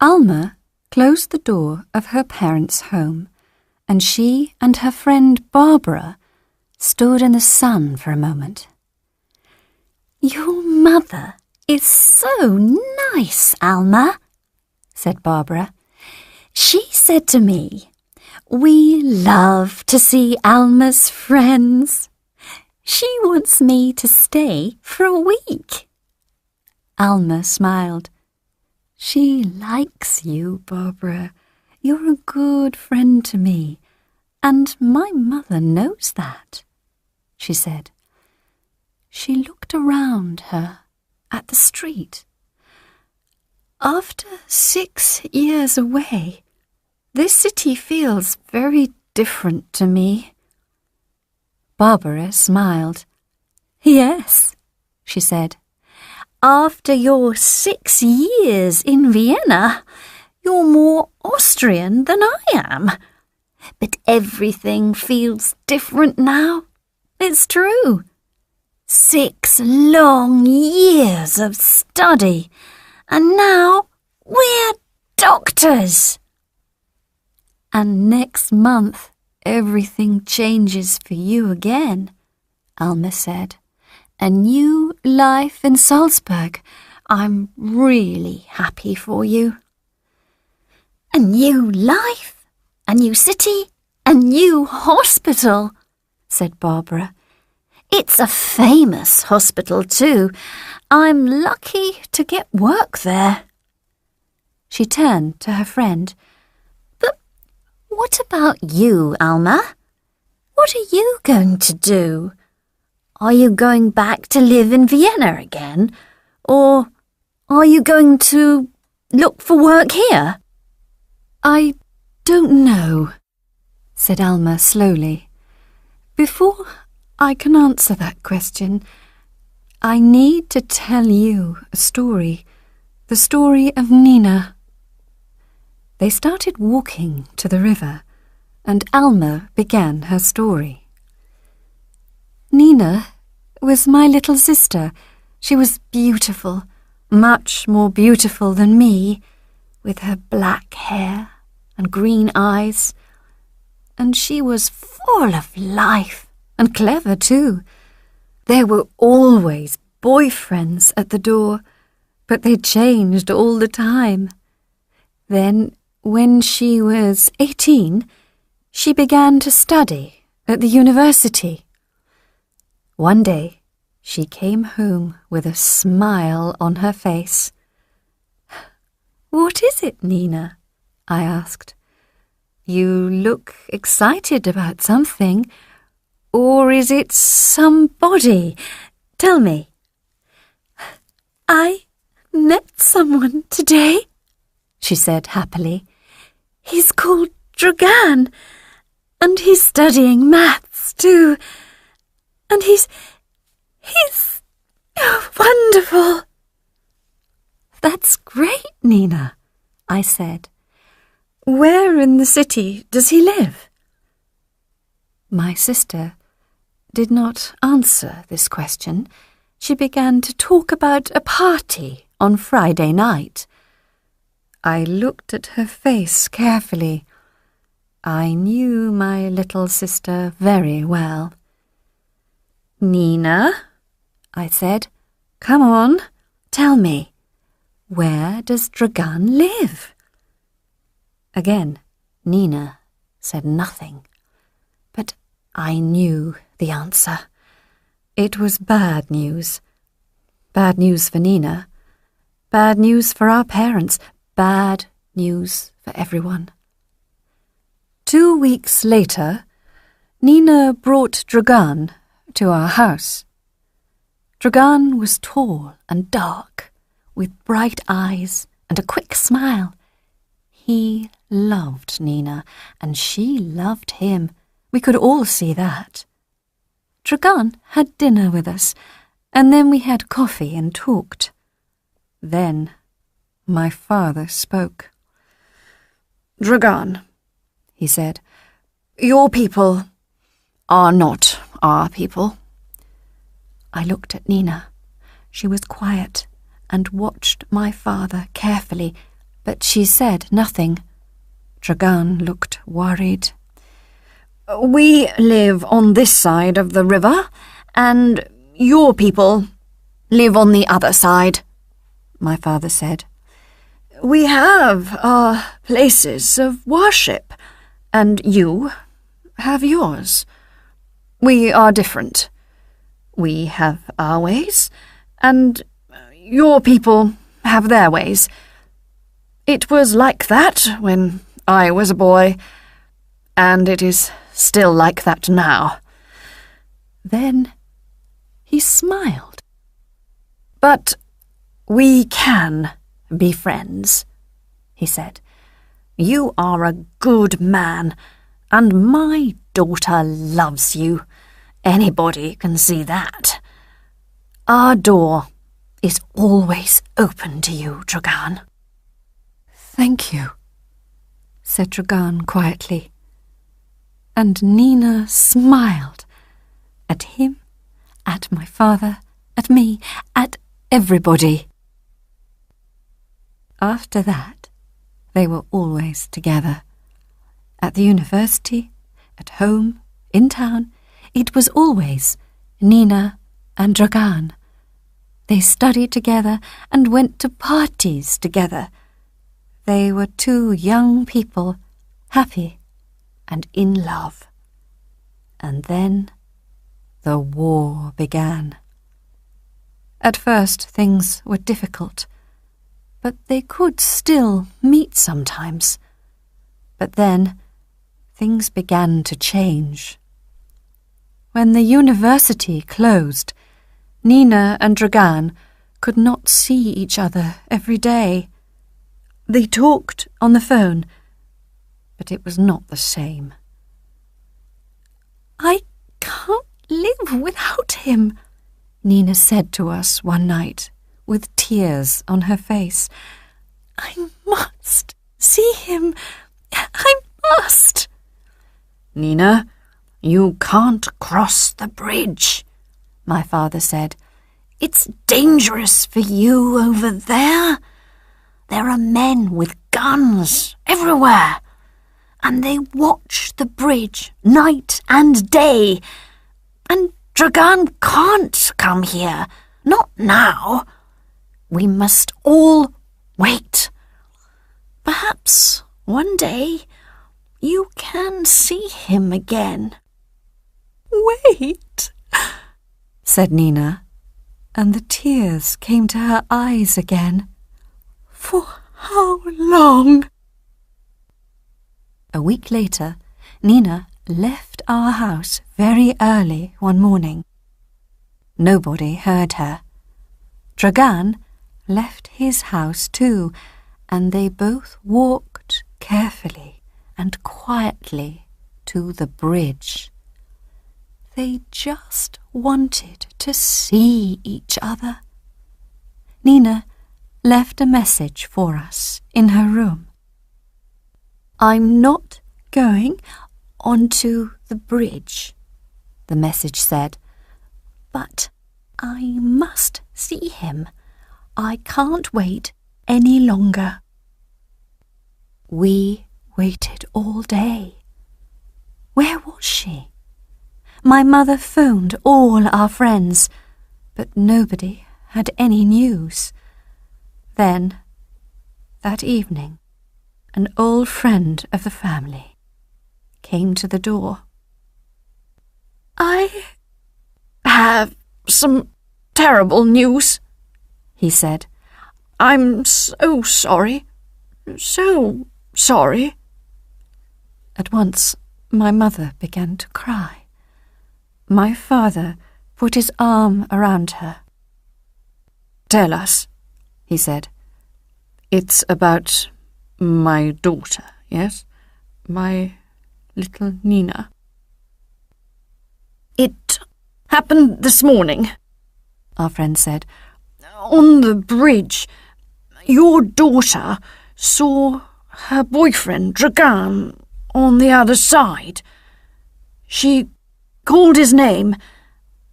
Alma closed the door of her parents' home, and she and her friend Barbara stood in the sun for a moment. "Your mother is so nice, Alma," said Barbara. "She said to me, 'We love to see Alma's friends. She wants me to stay for a week.'" Alma smiled. "She likes you, Barbara. You're a good friend to me, and my mother knows that," she said. She looked around her at the street. "After 6 years away, this city feels very different to me." Barbara smiled. "Yes," she said. "After your 6 years in Vienna, you're more Austrian than I am. But everything feels different now. It's true. 6 long years of study, and now we're doctors." "And next month everything changes for you again," Alma said. "A new life in Salzburg. I'm really happy for you." "A new life, a new city, a new hospital," said Barbara. "It's a famous hospital too. I'm lucky to get work there." She turned to her friend. "But what about you, Alma? What are you going to do? Are you going back to live in Vienna again? Or are you going to look for work here?" "I don't know," said Alma slowly. "Before I can answer that question, I need to tell you a story, the story of Nina." They started walking to the river, and Alma began her story. "Nina was my little sister. She was beautiful, much more beautiful than me, with her black hair and green eyes. And she was full of life, and clever too. There were always boyfriends at the door, but they changed all the time. Then, when she was 18, she began to study at the university. One day, she came home with a smile on her face. "What is it, Nina?" I asked. "You look excited about something. Or is it somebody? Tell me." "I met someone today," she said happily. "He's called Dragan, and he's studying maths too. And he's wonderful." "That's great, Nina," I said. "Where in the city does he live?" My sister did not answer this question. She began to talk about a party on Friday night. I looked at her face carefully. I knew my little sister very well. "Nina," I said, "come on, tell me, where does Dragan live?" Again, Nina said nothing. But I knew the answer. It was bad news. Bad news for Nina. Bad news for our parents. Bad news for everyone. 2 weeks later, Nina brought Dragan to our house. Dragan was tall and dark, with bright eyes and a quick smile. He loved Nina, and she loved him. We could all see that. Dragan had dinner with us, and then we had coffee and talked. Then my father spoke. "Dragan," he said, "your people are not our people." I looked at Nina. She was quiet and watched my father carefully, But she said nothing. Dragan looked worried. We live on this side of the river, and your people live on the other side, my father said. We have our places of worship, and you have yours. We are different. We have our ways, and your people have their ways. It was like that when I was a boy, and it is still like that now. Then he smiled. But we can be friends, he said. You are a good man, and my daughter loves you. Anybody can see that. Our door is always open to you, Dragan. Thank you, said Dragan quietly. And Nina smiled at him, at my father, at me, at everybody. After that, they were always together. At the university, at home, in town, it was always Nina and Dragan. They studied together and went to parties together. They were two young people, happy and in love. And then the war began. At first things were difficult, but they could still meet sometimes. But then things began to change. When the university closed, Nina and Dragan could not see each other every day. They talked on the phone, but it was not the same. I can't live without him, Nina said to us one night, with tears on her face. I must see him. I must. Nina, you can't cross the bridge, my father said. It's dangerous for you over there. There are men with guns everywhere, and they watch the bridge night and day. And Dragan can't come here, not now. We must all wait. Perhaps one day you can see him again. Wait, said Nina, and the tears came to her eyes again. For how long? A week later, Nina left our house very early one morning. Nobody heard her. Dragan left his house too, and they both walked carefully and quietly to the bridge. They just wanted to see each other. Nina left a message for us in her room. I'm not going onto the bridge, the message said, but I must see him. I can't wait any longer. We waited all day. Where was she? My mother phoned all our friends, but nobody had any news. Then, that evening, an old friend of the family came to the door. I have some terrible news, he said. I'm so sorry. So sorry. At once, my mother began to cry. My father put his arm around her. Tell us, he said. It's about my daughter, yes? My little Nina. It happened this morning, our friend said. On the bridge, your daughter saw her boyfriend, Dragan, on the other side. She called his name,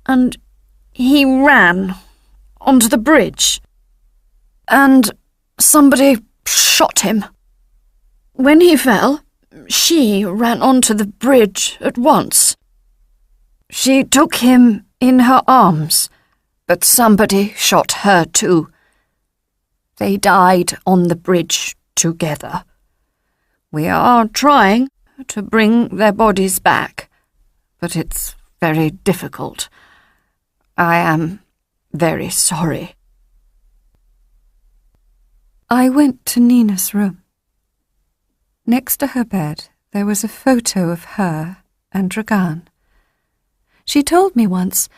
and he ran onto the bridge. And somebody shot him. When he fell, she ran onto the bridge at once. She took him in her arms, but somebody shot her too. They died on the bridge together. We are trying to bring their bodies back, but it's very difficult. I am very sorry. I went to Nina's room. Next to her bed, there was a photo of her and Dragan. She told me once,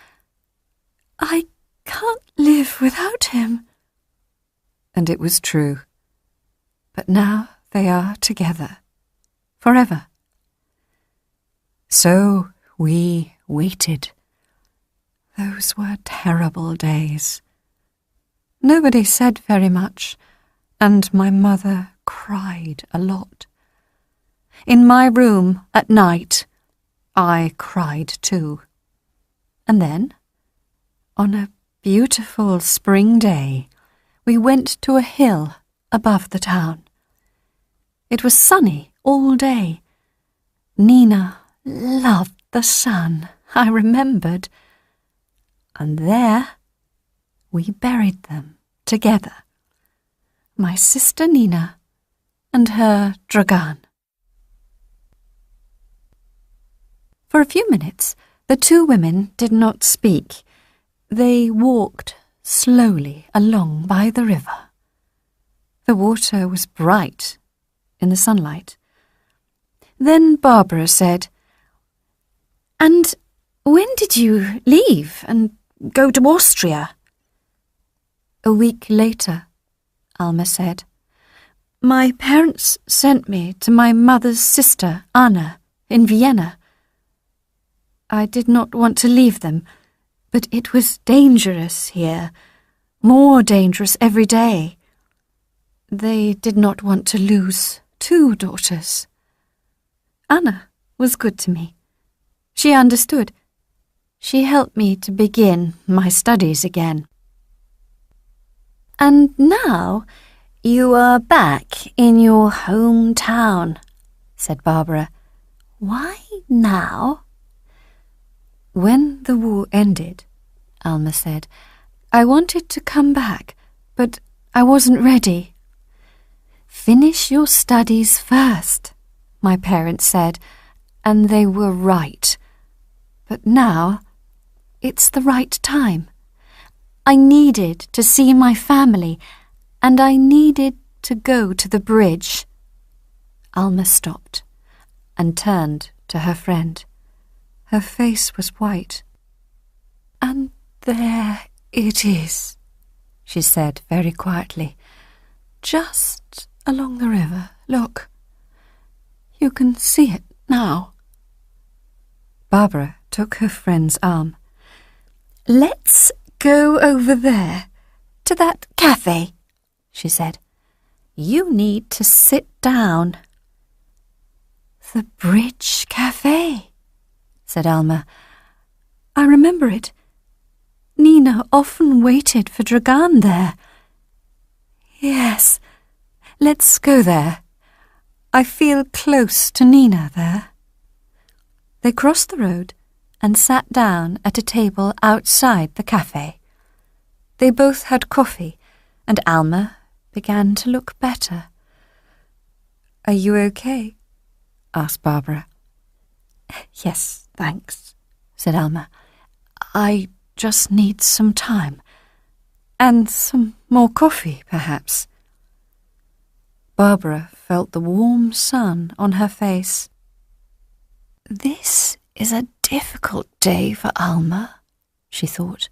"I can't live without him." And it was true. But now they are together, forever. So we waited. Those were terrible days. Nobody said very much, and my mother cried a lot. In my room at night, I cried too. And then, on a beautiful spring day, we went to a hill above the town. It was sunny all day. Nina loved the sun, I remembered. And there we buried them together, my sister Nina and her Dragan. For a few minutes, the two women did not speak. They walked slowly along by the river. The water was bright in the sunlight. Then Barbara said, "And when did you leave and go to Austria?" "A week later," Alma said. "My parents sent me to my mother's sister, Anna, in Vienna. I did not want to leave them, but it was dangerous here, more dangerous every day. They did not want to lose two daughters. Anna was good to me. She understood. She helped me to begin my studies again." "And now you are back in your hometown," said Barbara. "Why now?" "When the war ended," Alma said, "I wanted to come back, but I wasn't ready." "Finish your studies first," my parents said, and they were right. But now it's the right time. I needed to see my family, and I needed to go to the bridge. Alma stopped and turned to her friend. Her face was white. "And there it is," she said very quietly. "Just along the river, look. You can see it now." Barbara took her friend's arm. "Let's go over there, to that cafe," she said. "You need to sit down." "The Bridge Cafe," said Alma. "I remember it. Nina often waited for Dragan there." "Yes, let's go there. I feel close to Nina there." They crossed the road and sat down at a table outside the cafe. They both had coffee, and Alma began to look better. "Are you okay?" asked Barbara. "Yes, thanks," said Alma. "I just need some time. And some more coffee, perhaps." Barbara felt the warm sun on her face. "This is a difficult day for Alma," she thought.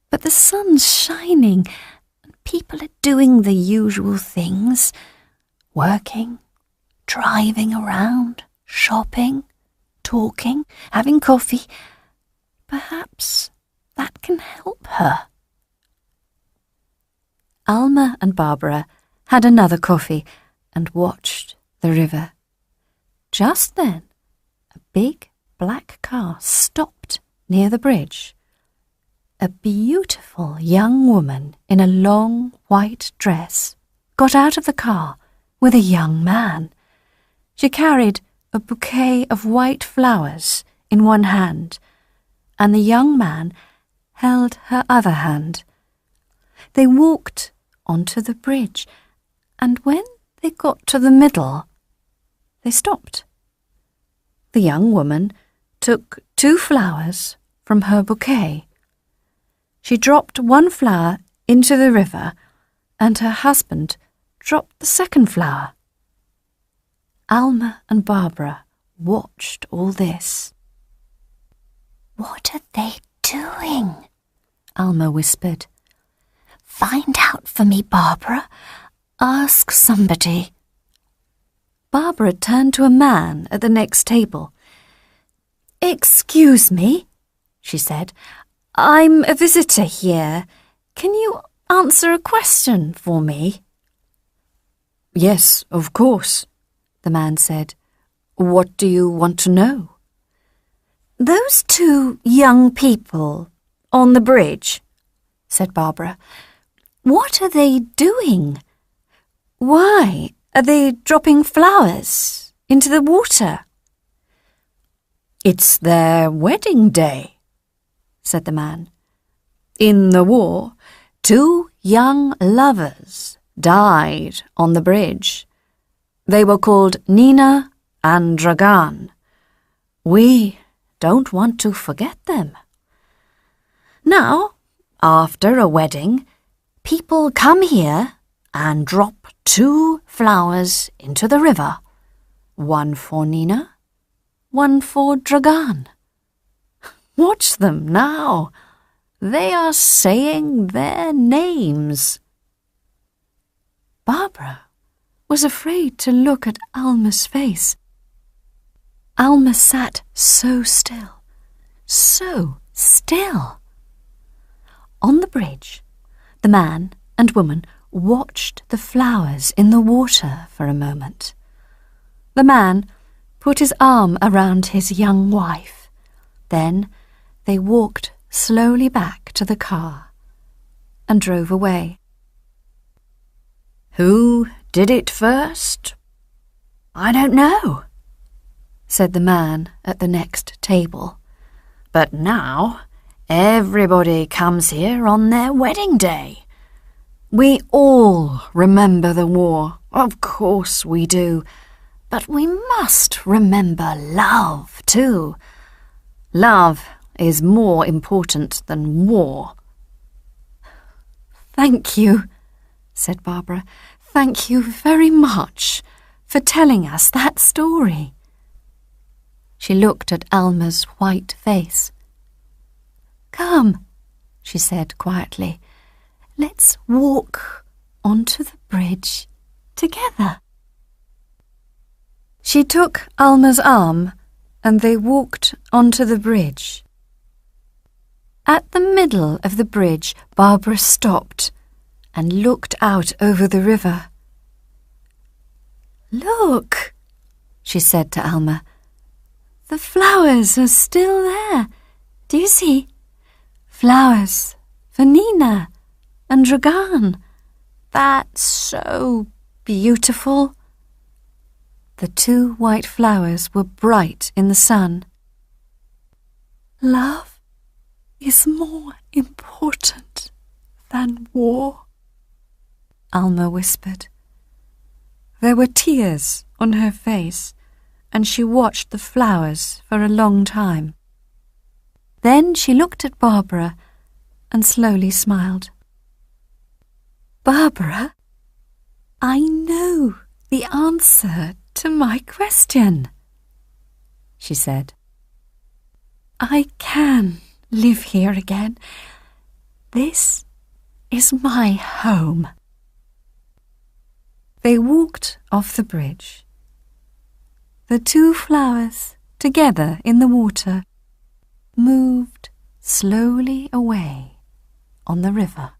"But the sun's shining, and people are doing the usual things, working, driving around, shopping, talking, having coffee. Perhaps that can help her." Alma and Barbara had another coffee and watched the river. Just then, a big black car stopped near the bridge. A beautiful young woman in a long white dress got out of the car with a young man. She carried a bouquet of white flowers in one hand, and the young man held her other hand. They walked onto the bridge, and when they got to the middle, they stopped. The young woman took 2 flowers from her bouquet. She dropped one flower into the river, and her husband dropped the second flower. Alma and Barbara watched all this. "What are they doing?" Alma whispered. "Find out for me, Barbara. Ask somebody." Barbara turned to a man at the next table. "Excuse me," she said. "I'm a visitor here. Can you answer a question for me?" "Yes, of course," the man said. "What do you want to know?" "Those 2 young people on the bridge," said Barbara. "What are they doing? Why are they dropping flowers into the water?" "It's their wedding day," said the man. "In the war, 2 young lovers died on the bridge. They were called Nina and Dragan. We don't want to forget them. Now, after a wedding, people come here and drop 2 flowers into the river. One for Nina, one for Dragan. Watch them now. They are saying their names." Barbara was afraid to look at Alma's face. Alma sat so still, so still. On the bridge, the man and woman watched the flowers in the water for a moment. The man put his arm around his young wife. Then they walked slowly back to the car and drove away. "Who did it first?" "I don't know," said the man at the next table. "But now everybody comes here on their wedding day. We all remember the war, of course we do, but we must remember love too. Love is more important than war." "Thank you," said Barbara. "Thank you very much for telling us that story." She looked at Alma's white face. "Come," she said quietly. "Let's walk onto the bridge together." She took Alma's arm and they walked onto the bridge. At the middle of the bridge, Barbara stopped and looked out over the river. "Look," she said to Alma. "The flowers are still there. Do you see? Flowers for Nina and Dragan. That's so beautiful." The 2 white flowers were bright in the sun. "Love is more important than war," Alma whispered. There were tears on her face, and she watched the flowers for a long time. Then she looked at Barbara and slowly smiled. "Barbara, I know the answer to my question," she said. "I can live here again. This is my home." They walked off the bridge. The 2 flowers, together in the water, moved slowly away on the river.